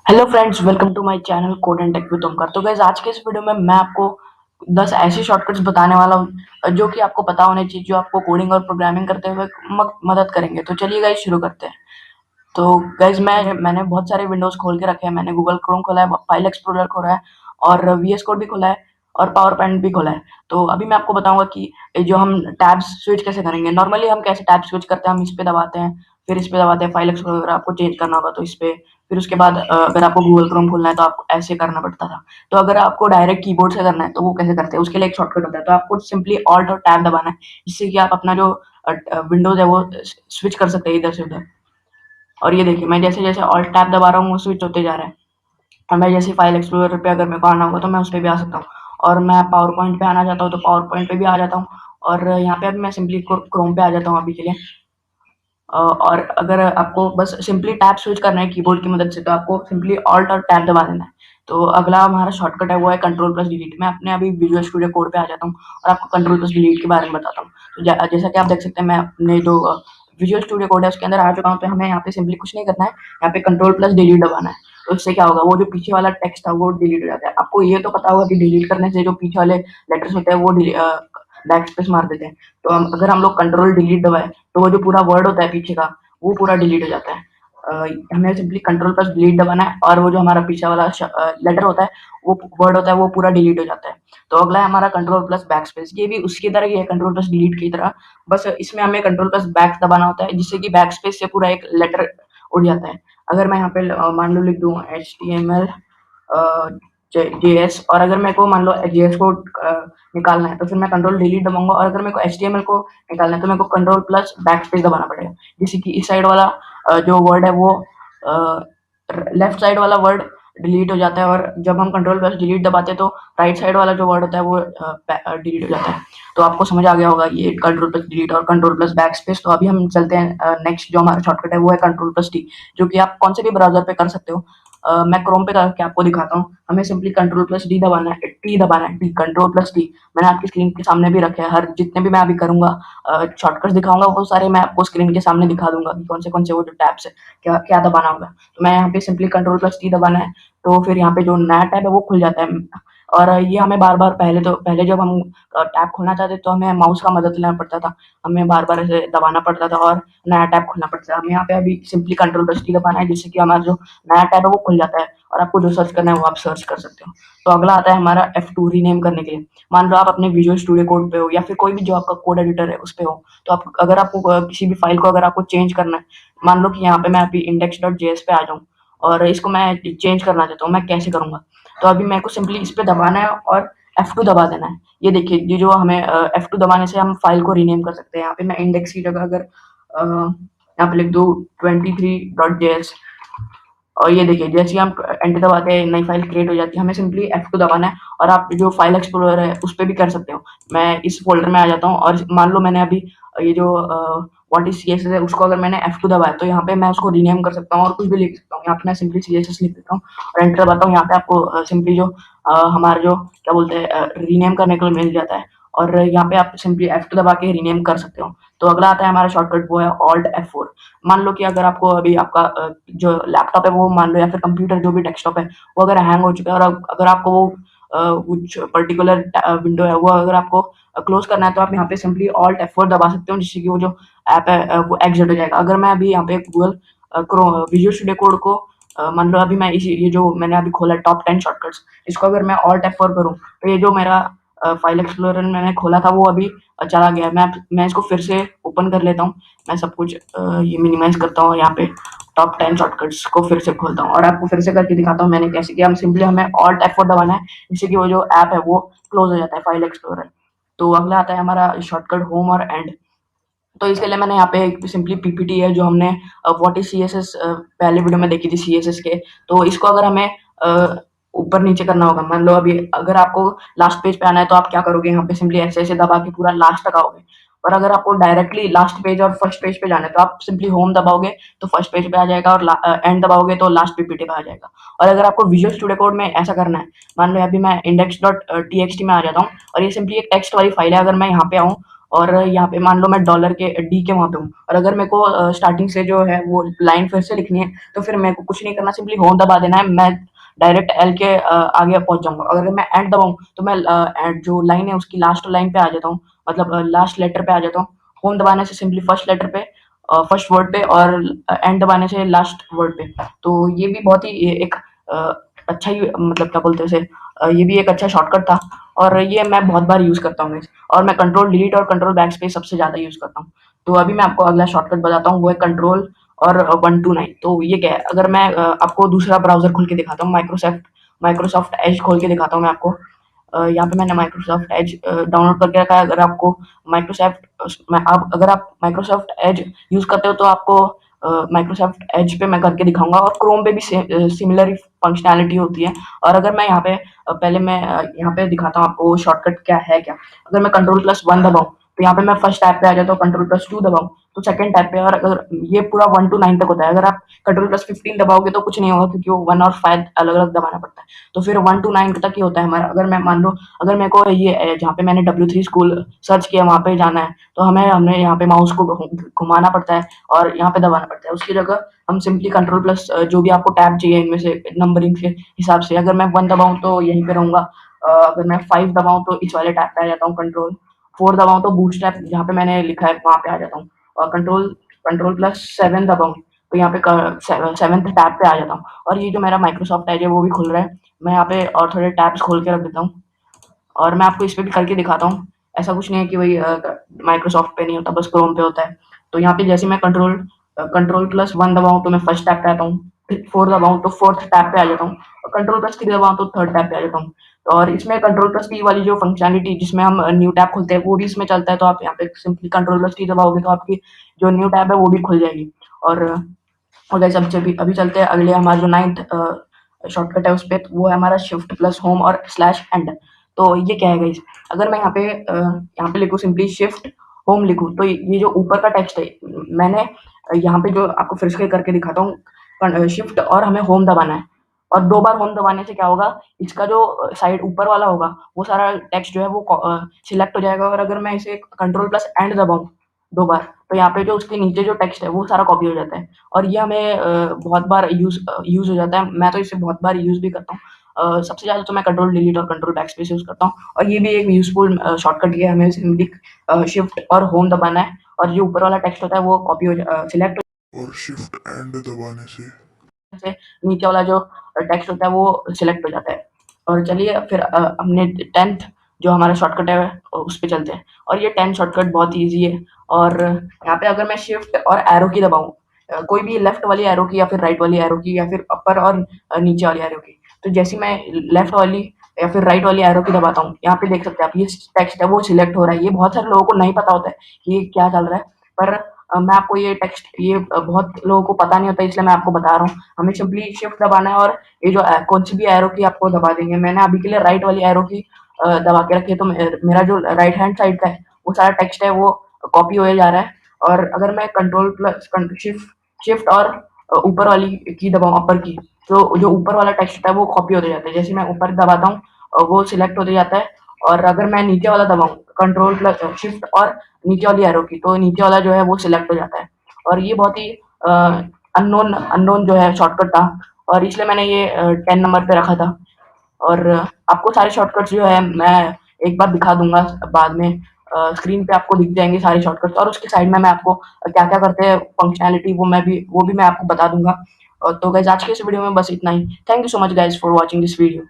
Hello friends, welcome to my channel code and tech with Omkar. तो guys, आज के इस वीडियो में मैं आपको 10 ऐसी शॉर्टकट्स बताने वाला हूँ जो कि आपको पता होने चाहिए, जो आपको कोडिंग और प्रोग्रामिंग करते हुए मदद करेंगे। तो चलिए गाइस, शुरू करते हैं। तो गाइस, मैंने बहुत सारे विंडोज खोल के रखे हैं। मैंने गूगल क्रोम खोला है, फाइल एक्सप्लोरर खोला है और वीएस कोड भी खोला है और पावर पॉइंट भी खोला है। तो अभी मैं आपको बताऊंगा कि जो हम टैब्स स्विच कैसे करेंगे। नॉर्मली हम कैसे टैब स्विच करते हैं, हम इस पे दबाते हैं, फिर इस पे दबाते हैं। फाइल एक्सप्लोरर आपको चेंज करना होगा तो इस पे, फिर उसके बाद अगर आपको गूगल क्रोम खोलना है तो आपको ऐसे करना पड़ता था। तो अगर आपको डायरेक्ट कीबोर्ड से करना है तो वो कैसे करते हैं, उसके लिए एक शॉर्टकट होता है। तो आपको सिंपली ऑल्ट और टैब दबाना है, जिससे कि आप अपना जो विंडोज है वो स्विच कर सकते हैं इधर से उधर। और ये देखिए, मैं जैसे जैसे ऑल्ट टैब दबा रहा हूँ वो स्विच होते जा रहा है। और मैं जैसे फाइल एक्सप्लोरर पे अगर मेरे को आना होगा तो मैं उस पे भी आ सकता हूँ। और मैं पावर पॉइंट पे आना चाहता हूँ तो पावर पॉइंट पे भी आ जाता हूँ। और यहाँ पे अभी मैं सिंपली क्रोम पे आ जाता हूँ अभी के लिए। और अगर आपको बस सिंपली टैब स्विच करना है कीबोर्ड की मदद से, तो आपको सिंपली ऑल्ट और टैब दबा देना है। तो अगला हमारा शॉर्टकट है वो है कंट्रोल प्लस डिलीट। मैं अपने अभी विजुअल स्टूडियो कोड पे आ जाता हूँ और आपको कंट्रोल प्लस डिलीट के बारे में बताता हूँ। तो जैसा कि आप देख सकते हैं, मैं अपने जो विजुअल स्टूडियो कोड है उसके अंदर आ चुका हूँ। तो हमें यहाँ पे सिंपली कुछ नहीं करना है, यहाँ पे कंट्रोल प्लस डिलीट दबाना है। तो इससे क्या होगा, वो जो पीछे वाला टेक्स्ट था वो डिलीट हो जाता है। आपको ये तो पता होगा कि डिलीट करने से जो पीछे वाले लेटर्स होते हैं वो बैक स्पेस मार देते हैं। तो अगर हम लोग कंट्रोल डिलीट दबाए तो वो जो पूरा वर्ड होता है पीछे का वो पूरा डिलीट हो जाता है। हमें सिंपली कंट्रोल प्लस डिलीट दबाना है और वो जो हमारा पीछे वाला लेटर होता है, वो वर्ड होता है, वो पूरा डिलीट हो जाता है। तो अगला है हमारा कंट्रोल प्लस बैक स्पेस। ये भी उसकी तरह ही है, कंट्रोल प्लस डिलीट की तरह। बस इसमें हमें कंट्रोल प्लस बैक दबाना होता है, जिससे कि बैक स्पेस से पूरा एक लेटर उड़ जाता है। अगर मैं यहाँ पे मान लो लिख दूँ HTML JS, और अगर मेरे को मान लो JS को निकालना है तो फिर मैं कंट्रोल डिलीट दबाऊंगा। और अगर मेरे को HTML को निकालना है तो मेरे को कंट्रोल प्लस बैक स्पेस दबाना पड़ेगा, जिससे कि इस साइड वाला जो वर्ड है वो लेफ्ट साइड वाला वर्ड डिलीट हो जाता है। और जब हम कंट्रोल प्लस डिलीट दबाते हैं तो राइट साइड वाला जो वर्ड होता है वो डिलीट हो जाता है। तो आपको समझ आ गया होगा ये कंट्रोल प्लस डिलीट और कंट्रोल प्लस बैक स्पेस। तो अभी हम चलते हैं नेक्स्ट, जो हमारा शॉर्टकट है वो है कंट्रोल प्लस टी, जो कि आप कौन से भी ब्राउजर पे कर सकते हो। मैं क्रोम पे करके आपको दिखाता हूँ। हमें सिंपली कंट्रोल प्लस डी दबाना है, टी दबाना है, टी, कंट्रोल प्लस टी। मैंने आपकी स्क्रीन के सामने भी रखे हैं। हर जितने भी मैं अभी करूंगा शॉर्टकट्स दिखाऊंगा वो सारे मैं आपको स्क्रीन के सामने दिखा दूंगा कि कौन से वो जो टैब्स है क्या क्या दबाना होगा। तो मैं यहाँ पे सिंपली कंट्रोल प्लस टी दबाना है, तो फिर यहाँ पे जो नया टैब है वो खुल जाता है। और ये हमें बार बार पहले जब हम टैब खोलना चाहते तो हमें माउस का मदद लेना पड़ता था, हमें बार बार ऐसे दबाना पड़ता था और नया टैब खोलना पड़ता था। हमें यहाँ पे अभी सिंपली कंट्रोल प्लस टी दबाना है, जिससे कि हमारा जो नया टैब है वो खुल जाता है और आपको जो सर्च करना है वो आप सर्च कर सकते हो। तो अगला आता है हमारा F2 रीनेम करने के लिए। मान लो आप अपने विजुअल स्टूडियो कोड पे हो या फिर कोई भी जो आपका कोड एडिटर है उस पे हो, तो आप अगर आपको किसी भी फाइल को अगर आपको चेंज करना है, मान लो कि यहाँ पे मैं अभी index.js पे आ जाऊँ और इसको मैं चेंज करना चाहता हूँ, मैं कैसे करूँगा। तो अभी मेरे को सिंपली इस पे दबाना है और F2 दबा देना है। ये देखिए, ये जो हमें F2 दबाने से हम फाइल को रीनेम कर सकते हैं। यहाँ पे मैं इंडेक्स की जगह अगर यहाँ पे लिख दूँ 23.js, और ये देखिए जैसे ही हम एंटर दबाते हैं नई फाइल क्रिएट हो जाती है। हमें सिंपली F2 दबाना है और आप जो फाइल एक्सप्लोरर है उस पर भी कर सकते हो। मैं इस फोल्डर में आ जाता हूँ और मान लो मैंने अभी ये जो व्हाट इज CSS है उसको अगर मैंने F2 दबाया तो यहाँ पे मैं उसको रीनेम कर सकता हूँ और कुछ भी लिख सकता हूँ। यहाँ पे मैं सिंपली CSS लिख देता हूँ और एंटर दबाता हूँ। यहाँ पे आपको सिंपली जो हमारा जो क्या बोलते हैं रीनेम करने के लिए मिल जाता है, और यहाँ पे आप सिंपली F2 दबा के रीनेम कर सकते हो। तो अगला आता है हमारा शॉर्टकट, वो है Alt F4। मान लो कि अगर आपको अभी आपका जो लैपटॉप है वो मान लो या फिर कंप्यूटर जो भी डेस्कटॉप है वो अगर हैंग हो चुका है, और अगर आपको वो कुछ पर्टिकुलर विंडो है वो अगर आपको क्लोज करना है तो आप यहाँ पे सिंपली Alt F4 दबा सकते हो, जिससे कि वो जो ऐप है वो एग्जिट हो जाएगा। अगर मैं अभी यहाँ पे गूगल विजुअल स्टूडियो कोड को मान लो अभी मैं इसी ये जो मैंने अभी खोला टॉप 10 शॉर्टकट्स, इसको अगर मैं Alt F4 करूँ तो ये जो मेरा फाइल एक्सप्लोरर मैंने खोला था वो अभी चला गया है। मैं इसको फिर से ओपन कर लेता हूँ। मैं सब कुछ ये मिनिमाइज करता हूँ, यहाँ पे टॉप 10 शॉर्टकट्स को फिर से खोलता हूँ और आपको फिर से करके दिखाता हूँ मैंने कैसे किया। हम सिंपली हमें Alt F4 दबाना है, जिससे कि वो जो ऐप है वो क्लोज हो जाता है, फाइल एक्सप्लोरर। तो अगला आता है हमारा शॉर्टकट होम और एंड। तो इसके लिए मैंने यहाँ पे एक सिंपली पीपीटी है जो हमने व्हाट इज CSS पहले वीडियो में देखी थी CSS के। तो इसको अगर हमें ऊपर नीचे करना होगा, मान लो अभी अगर आपको लास्ट पेज पे आना है तो आप क्या करोगे, यहाँ पे सिंपली ऐसे ऐसे दबा के पूरा लास्ट तक आओगे। और अगर आपको डायरेक्टली लास्ट पेज और फर्स्ट पेज पे जाना है तो आप सिंपली होम दबाओगे तो फर्स्ट पेज पे आ जाएगा, और एंड दबाओगे तो लास्ट पीपीटी पे आ जाएगा। और अगर आपको विजुअल स्टूडियो कोड में ऐसा करना है, मान लो अभी मैं index.txt में आ जाता हूँ और ये सिंपली एक टेक्स्ट वाली फाइल है। अगर मैं यहाँ पे आऊँ और यहाँ पे मान लो मैं डॉलर के डी के वहाँ पे हूँ, और अगर मेरे को स्टार्टिंग से जो है वो लाइन फिर से लिखनी है, तो फिर मेरे को कुछ नहीं करना, सिंपली होम दबा देना है, मैं डायरेक्ट एल के आगे पहुंच जाऊंगा। अगर मैं एंड दबाऊं तो मैं जो लाइन है उसकी लास्ट लाइन पे आ जाता हूँ, मतलब लास्ट लेटर पे आ जाता हूँ। होम दबाने से सिंपली फर्स्ट लेटर पे, फर्स्ट वर्ड पे, और एंड दबाने से लास्ट वर्ड पे। तो ये भी बहुत ही एक अच्छा ही, मतलब क्या बोलते हैं उसे, ये भी एक अच्छा शॉर्टकट था, और ये मैं बहुत बार यूज़ करता हूँ। और मैं कंट्रोल डिलीट और कंट्रोल बैक स्पेस सबसे ज़्यादा यूज़ करता हूँ। तो अभी मैं आपको अगला शॉर्टकट बताता हूँ, वो है कंट्रोल और 129। तो ये क्या है, अगर मैं आपको दूसरा ब्राउज़र खोल के दिखाता हूँ, माइक्रोसॉफ्ट माइक्रोसॉफ्ट एज खोल के दिखाता हूँ मैं आपको। यहाँ पे मैंने माइक्रोसॉफ्ट एज डाउनलोड करके रखा है। अगर आपको आप अगर आप माइक्रोसॉफ्ट एज यूज़ करते हो तो आपको माइक्रोसॉफ्ट एज पे मैं करके दिखाऊंगा, और क्रोम पे भी सिमिलर ही फंक्शनैलिटी होती है। और अगर मैं यहाँ पे पहले मैं यहाँ पे दिखाता हूँ आपको शॉर्टकट क्या है क्या। अगर मैं कंट्रोल+1 दबाऊँ तो यहाँ पे मैं फर्स्ट टैब पे आ जाता हूँ, कंट्रोल+2 दबाऊँ तो सेकंड टैब पे, और अगर ये पूरा 1 to 9 तक होता है। अगर आप कंट्रोल+15 दबाओगे तो कुछ नहीं होगा, क्योंकि वो 1 और 5 अलग अलग दबाना पड़ता है। तो फिर 1 to 9 तक ही होता है हमारा। अगर मैं मान लो, अगर मेरे को ये जहाँ पे मैंने W3 स्कूल सर्च किया वहाँ पे जाना है, तो हमें यहाँ पे माउस को घुमाना पड़ता है और यहाँ पे दबाना पड़ता है। उसकी जगह हम सिंपली कंट्रोल प्लस जो भी आपको टैब चाहिए इनमें से नंबरिंग के हिसाब से, अगर मैं 1 दबाऊँ तो यहीं पे रहूँगा, अगर मैं 5 दबाऊँ तो इस वाले टैब पे आ जाता हूँ, कंट्रोल 4 दबाऊँ तो बूटस्ट्रैप जहाँ पे मैंने लिखा है वहाँ पे आ जाता हूँ, और कंट्रोल+7 दबाऊँ तो यहाँ पे 7th टैब पे आ जाता हूँ। और ये जो मेरा माइक्रोसॉफ्ट एज है वो भी खुल रहा है। मैं यहाँ पे और थोड़े टैब्स खोल के रख देता हूँ, और मैं आपको इस पे भी करके दिखाता हूँ। ऐसा कुछ नहीं है कि वही माइक्रोसॉफ्ट पे नहीं होता, बस क्रोम पे होता है। तो यहाँ पे जैसे मैं कंट्रोल+1 दबाऊँ तो मैं फर्स्ट टैब पे आता हूँ, फिर 4 दबाऊँ तो फोर्थ टैब पे आ जाता हूँ, और कंट्रोल+3 दबाऊँ तो थर्ड टैब पे आ जाता हूँ। और इसमें कंट्रोल+T वाली जो फंक्शनैलिटी जिसमें हम न्यू टैब खोलते हैं वो भी इसमें चलता है। तो आप यहाँ पे सिंपली कंट्रोल+T दबाओगे तो आपकी जो न्यू टैब है वो भी खुल जाएगी। और गाइस अभी चलते हैं अगले, हमारा जो 9th शॉर्टकट है उस पे, तो वो है हमारा शिफ्ट प्लस होम और स्लैश एंड। तो ये क्या है गाइस, अगर मैं यहाँ पे लिखूँ सिंपली शिफ्ट होम लिखूँ, तो ये जो ऊपर का टेक्स्ट है, मैंने यहाँ पे जो आपको फिर से करके दिखाता हूँ, शिफ्ट और हमें होम दबाना है, और 2 बार होम दबाने से क्या होगा, इसका जो साइड ऊपर वाला होगा वो सारा टेक्स्ट जो है वो सिलेक्ट हो जाएगा। और अगर मैं इसे कंट्रोल+एंड दबाऊँ 2 बार, तो यहाँ पे जो उसके नीचे जो टेक्स्ट है वो सारा कॉपी हो जाता है, और ये हमें बहुत बार यूज़ हो जाता है। मैं तो इसे बहुत बार यूज़ भी करता हूँ। सबसे ज़्यादा तो मैं कंट्रोल डिलीट और कंट्रोल बैकस्पेस यूज़ करता हूँ, और ये भी एक यूज़फुल शॉर्टकट है। हमें सिंपली शिफ्ट और होम दबाना है, और जो ऊपर वाला टेक्स्ट होता है वो कॉपी हो सिलेक्ट और शिफ्ट एंड दबाने से नीचे वाला जो टेक्स्ट होता है वो सिलेक्ट हो जाता है। और चलिए फिर हमने 10th जो हमारा शॉर्टकट है उस पे चलते हैं। और ये 10 शॉर्टकट बहुत ईजी है। और यहाँ पे अगर मैं शिफ्ट और एरो की दबाऊँ, कोई भी लेफ्ट वाली एरो की या फिर राइट वाली एरो की या फिर अपर और नीचे वाली एरो की, तो जैसे मैं लेफ्ट वाली या फिर राइट वाली एरो की दबाता हूँ, यहाँ पे देख सकते हैं आप, ये टेक्स्ट है वो सिलेक्ट हो रहा है। ये बहुत सारे लोगों को नहीं पता होता है कि ये क्या चल रहा है, पर मैं आपको ये टेक्स्ट, ये बहुत लोगों को पता नहीं होता, इसलिए मैं आपको बता रहा हूँ। हमें सिंपली शिफ्ट दबाना है, और ये जो कौन सी भी एरो की आपको दबा देंगे। मैंने अभी के लिए राइट वाली एरो की दबा के रखी है, तो मेरा जो राइट हैंड साइड का है वो सारा टेक्स्ट है वो कॉपी होए जा रहा है। और अगर मैं शिफ्ट और ऊपर वाली की दबाऊँ, अपर की, तो जो ऊपर वाला टेक्स्ट होता है वो कॉपी होते जाता है। जैसे मैं ऊपर दबाता हूँ वो सिलेक्ट होते जाता है। और अगर मैं नीचे वाला दबाऊँ, शिफ्ट और नीचे वाली एरो की, तो नीचे वाला जो है वो सिलेक्ट हो जाता है। और ये बहुत ही अननोन अननोन जो है शॉर्टकट था, और इसलिए मैंने ये 10 नंबर पे रखा था। और आपको सारे शॉर्टकट्स जो है मैं एक बार दिखा दूंगा बाद में, स्क्रीन पे आपको दिख जाएंगे सारे शॉर्टकट्स, और उसके साइड में मैं आपको क्या क्या करते हैं फंक्शनैलिटी वो भी मैं आपको बता दूंगा। तो गाइज आज के इस वीडियो में बस इतना ही। Thank you so much guys for watching this video.